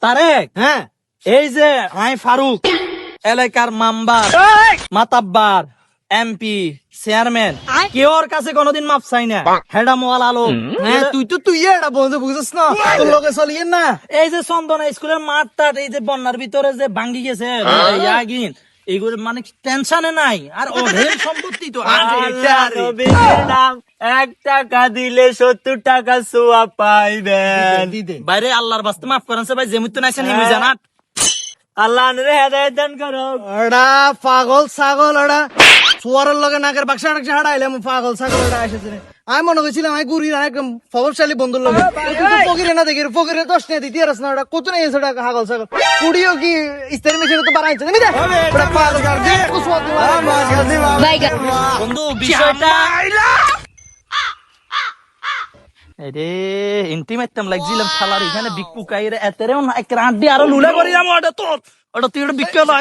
তারেক, হ্যাঁ এই যে আই ফারুক এলাকার মামবার মাতাব্বার এমপি চেয়ারম্যান কেউ ওর কাছে কোনোদিন মাপ চাই না। হেডা মোয়াল আলো হ্যাঁ তুই এটা বন্ধু বুঝছিস না তোর লোকে চলিয়ে না এই যে চন্দনা স্কুলের মাঠটা এই যে বন্যার ভিতরে যে ভাঙ্গি গেছে ইয়াগিন এইগুলো মানে টেনশনে নাই আর ওদের সম্পত্তি তো আজ এটা রে। নবীর নাম 1 টাকা দিলে 70 টাকা সোয়া পাইবেন। দিদে বাইরে আল্লাহর বাস্তে মাফ করেন সে ভাই যেমন নাইছেন হিমি জানা আল্লাহ রে হেদায়েত দান করো। ওটা পাগল ছাগল ওটা সোয়ারের লগে নাকের বাক্সা টাকসা হারাইলাম পাগল ছাগল ওটা এসেছে আমি মনে করছিলাম আমি গুড়ি একদম প্রভাবশালী বন্ধুর লগে ফকিরে না দেখি ফকিরে 10 নিয়ে দিতে আর না ওটা কত নেই ওটা পাগল ছাগল কুড়িও কি ইস্তারি মেশিনে তো বাড়াইছে নাকি দে ওটা পাগল ছাগল যে কুসওয়াত বন্ধু বিষয়টা রে ইন্টিমেটম লাগছিলাম শালার এখানে বিকু কাইরে এতেরেও না এক রাড্ডি আরো লুলা করিলাম ওটা তো ওটা তুই ওটা বিক্রি হলো